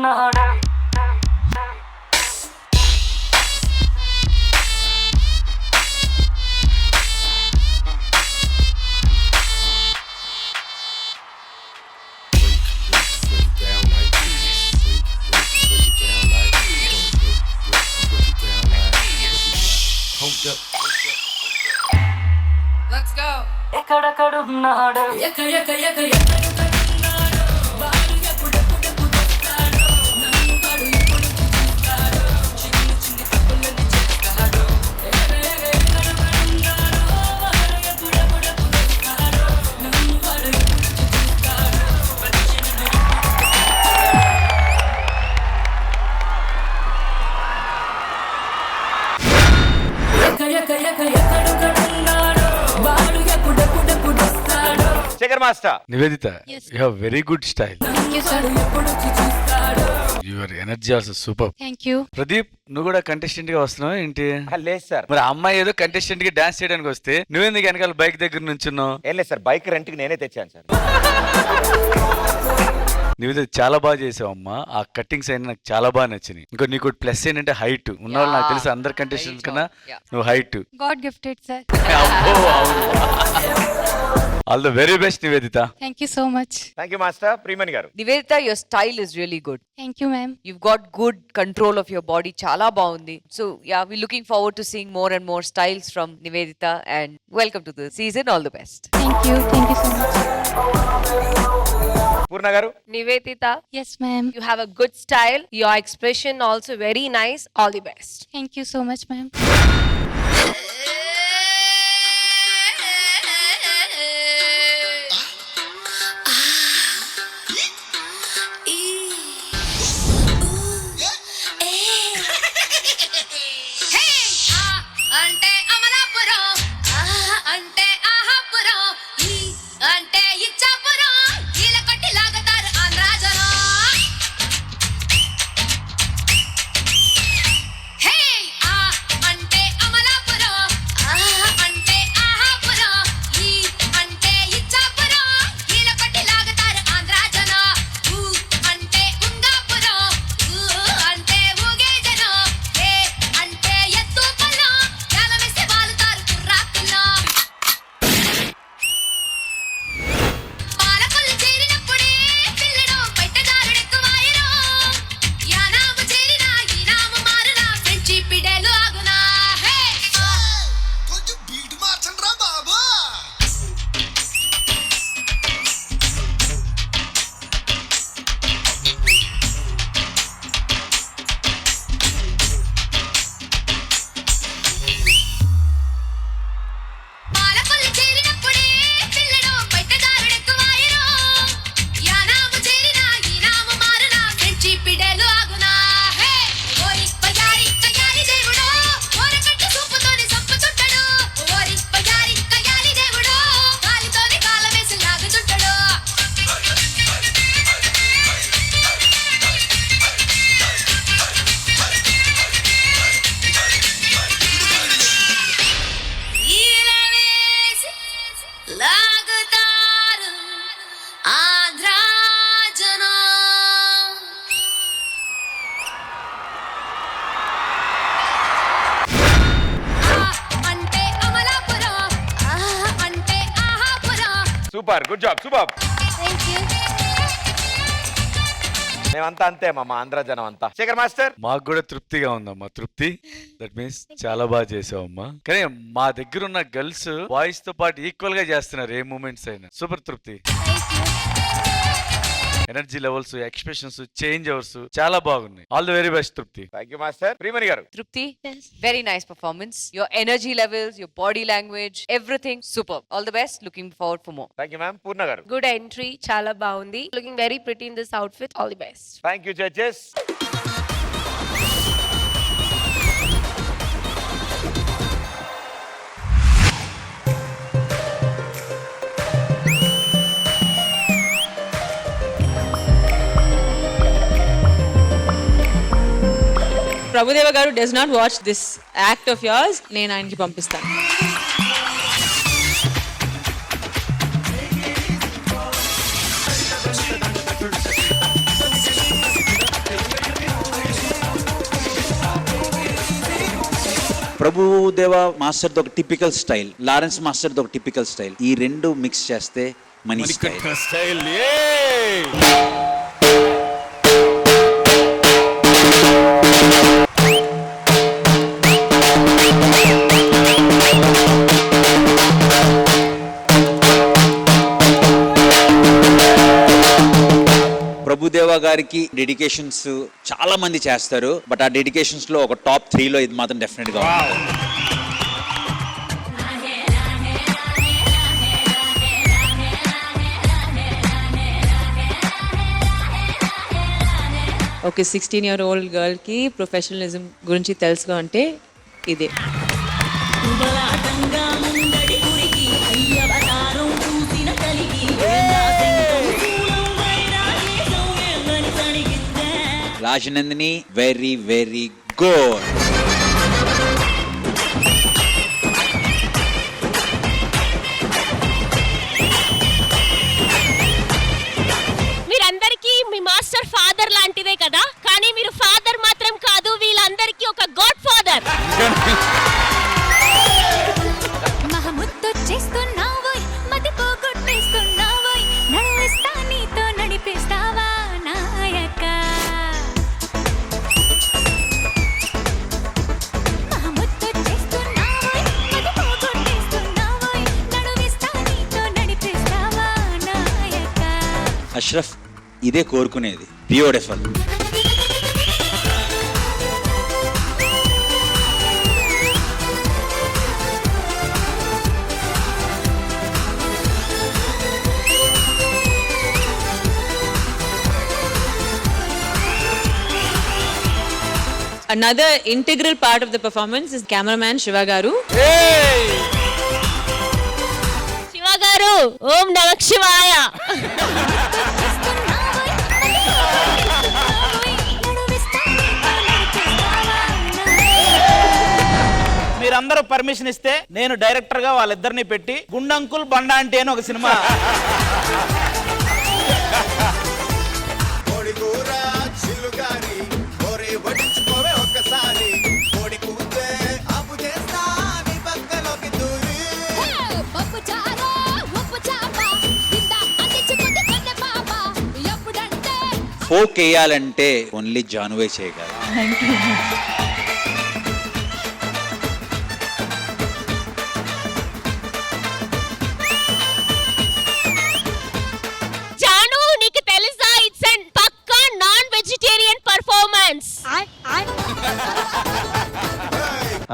ఎక్కడెక్కడున్నాడు Let's go. ఎక్కడెక్కడున్నాడు Shekhar master. Nivedita, Yes. You have very good style. Thank you, sir. Your energy also super. Thank you. Pradeep, నువ్వు కూడా contestant గా వస్తున్నావు ఏంటి? లేదు సార్, మరి ఆ అమ్మాయి ఏదో కంటెస్టెంట్ గా డాన్స్ చేయడానికి వస్తే నువ్వెందుకు వెనకాల బైక్ దగ్గర నుంచున్నావు? ఏం లేదు సార్, బైక్ రెంట్కి నేనే తెచ్చాను సార్. నివేదిత, చాలా బాగా చేసావు అమ్మా. ఆ కట్టింగ్స్ అయినా నాకు చాలా బాగా నచ్చినాయి. ఇంకో నీకు ప్లస్ ఏంటంటే హైట్ ఉన్నవాళ్ళు నాకు తెలుసు, అందరు కంటెస్టెంట్స్ కన్నా నువ్వు height. God gifted, sir. All the very best Nivedita. Thank you so much. Thank you master. Priyamani గారు. Nivedita, your style is really good. Thank you, ma'am. You've got good control of your body. Chala baundi. So yeah, we're looking forward to seeing more and more styles from Nivedita. And welcome to the season. All the best. Thank you. Thank you so much. పూర్ణ గారు. Nivedita, Yes, ma'am. you have a good style. Your expression also very nice. All the best. Thank you so much, ma'am. అంటే అమలాపురం అంటే ఆహాపురం అంటే ఇచ్చాపురం ఈల కొట్టి లాగతారు ఆంధ్రాజనం హే అంటే అమలాపురం అంటే ఆహాపురం అంటే ఇచ్చాపురం ఈల కొట్టి లాగతారు ఆంధ్రాజనం అంటే ఉంగాపురం అంటే ఊగే జనం ఏ అంటే ఎత్తు పల్లం జాలమేసి వాలుతారు కుర్రాకుల్లో పాలకొల్లు చేరినప్పుడే పిల్లడు పెట్టదారుడెక్కువాయను యానాము చేరినా ఈనాము మారునా ఫ్రెంచి పిడేలు ఆగునా హే కొంచెం బీట్ మార్చండి రా బాబా. పాలకొల్లు చేరినప్పుడే పిల్లడు పెట్టదారుడెక్కువాయను యానాము చేరినా ఈనాము మారునా ఫ్రెంచి పిడేలు ఆగునా హే ఓరి బజారి కయాలి దేవుడు ఓరకట్టు సూపుతోని సంపుతుంటాడు ఓరి బజారి కయాలి దేవుడు కాలితోని కాలవేసి లాగుతుంటాడు ఈలవేసి లాగుతారు ఆంధ్రాజనం అంటే అమలాపురం అంటే ఆహాపురం super, good job, super. Thank you మేమంతా అంతే మా ఆంధ్ర జనం అంతా. శేఖర్ మాస్టర్. మాకు కూడా తృప్తిగా ఉందమ్మా. తృప్తి, దట్ మీన్స్ చాలా బాగా చేసావమ్మా. కానీ మా దగ్గర ఉన్న గర్ల్స్ బాయ్స్ తో పాటు ఈక్వల్ గా చేస్తున్నారు ఏ మూమెంట్స్ అయినా. Super Trupti. Energy levels, expressions, change overs చాలా బాగున్నాయి. All the very best Trupti. Thank you master. Priyamani గారు. Trupti, Yes. very nice performance. Your energy levels, your body language, everything superb. All the best. Looking forward for more. Thank you ma'am. Purna గారు. Good entry. Chala baundi. Looking very pretty in this outfit. All the best. Thank you judges. Prabhudeva గారు does not watch this act of yours. నేను ఆయనకి పంపిస్తాను. ప్రభుదేవ మాస్టర్ది ఒక typical style, Lawrence మాస్టర్ది ఒక typical style, ఈ రెండు mix చేస్తే మనీ స్టైల్. ప్రభుదేవ గారికి డెడికేషన్స్ చాలా మంది చేస్తారు, బట్ ఆ డెడికేషన్స్ లో ఒక టాప్ 3లో ఇది మాత్రం డెఫినెట్ గా ఉంటుంది. ఒక 16-year-old గర్ల్కి ప్రొఫెషనలిజం గురించి తెలుసు అంటే ఇదే. Rajanandini very very good. మీరందరికీ మీ మాస్టర్ ఫాదర్ లాంటిదే కదా, కానీ మీరు ఫాదర్ మాత్రం కాదు, వీళ్ళందరికీ ఒక గాడ్ ఫాదర్. మహముద్దొచ్చేస్తున్నావోయ్, మతి పోగొట్టేస్తున్నావోయ్, నడువిస్తా నీతో నడిపిస్తావా నాయక. మహముద్దొచ్చేస్తున్నావోయ్, మతి పోగొట్టేస్తున్నావోయ్, నడువిస్తా నీతో నడిపిస్తావా నాయక. అష్రఫ్ ఇదే కోరుకునేది, beautiful. Another integral part of the performance is cameraman Shiva garu. Shiva గారు, ఓం నమః శివాయ. మీరందరూ పర్మిషన్ ఇస్తే నేను డైరెక్టర్ గా వాళ్ళిద్దరిని పెట్టి గుండంకుల్ బండ అంటే అని ఒక సినిమా. ఫోక్ వేయాలంటే ఓన్లీ జానువే చేయగలరు. జాను, నీకు తెలుసా ఇట్స్ అన్ పక్కా నాన్ వెజిటేరియన్ పర్ఫార్మెన్స్.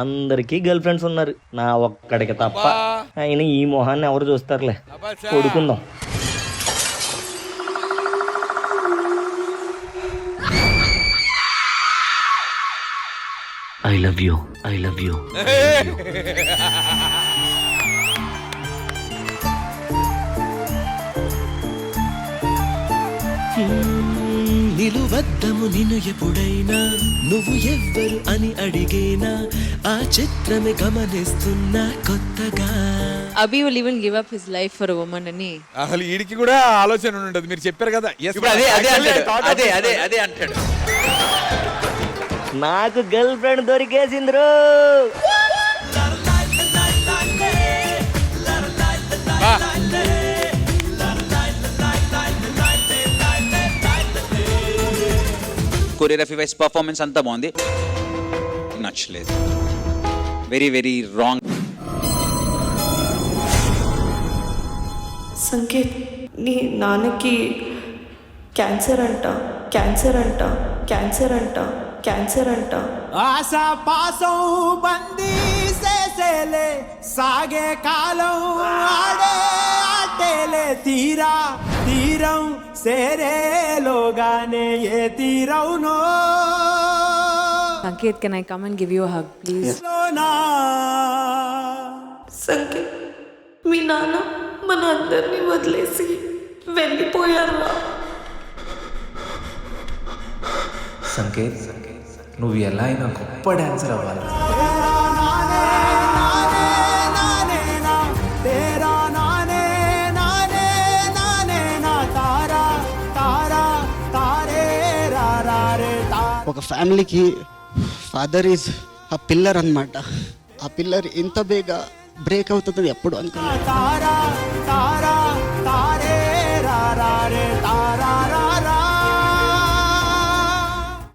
అందరికీ గర్ల్ ఫ్రెండ్స్ ఉన్నారు, నా ఒక్కడికి తప్ప. అయినా ఈ మొహాన్ని ఎవరు చూస్తారులే, కొడుకుందాం. I love you, I love you. నిలువద్దము నిన్ను ఎప్పుడైనా, నువ్వు ఎవ్వరు అని అడిగేనా, ఆ చిత్రమే గమనిస్తున్నా కొత్తగా. Abhi will even give up his life for a woman ani. అసలు వీడికి కూడా ఆలోచన ఉండదు, మీరు చెప్పారు కదా. ఇప్పుడు అదే అంటాడు. నాకు గర్ల్ ఫ్రెండ్ దొరికేసింద్రు. కొరియోగ్రఫీ వైస్ పర్ఫార్మెన్స్ అంతా బాగుంది, నచ్చలేదు. Very very wrong. సంకేత్, నీ నాన్నకి క్యాన్సర్ అంట, క్యాన్సర్ అంట, క్యాన్సర్ అంట, క్యాన్సర్ అంట. ఆశా పాసం బందీ సేసేలే, సాగే కాలం ఆడే ఆటేలే, తీరా తీరం సేరేలోగానే ఏ తీరవునో. Sanket, can I come and give you a hug, please? Sanket, మీ నాన్న మన అందరినీ వదిలేసి వెళ్ళిపోయారా? సంకేత్, నువ్వు ఎలా అయినా గొప్ప డాన్సర్ అవ్వాలి. ఒక ఫ్యామిలీకి ఫాదర్ ఈజ్ ఆ పిల్లర్ అన్నమాట. ఆ పిల్లర్ ఇంత బేగా బ్రేక్ అవుతుంది ఎప్పుడు అనుకున్నాను.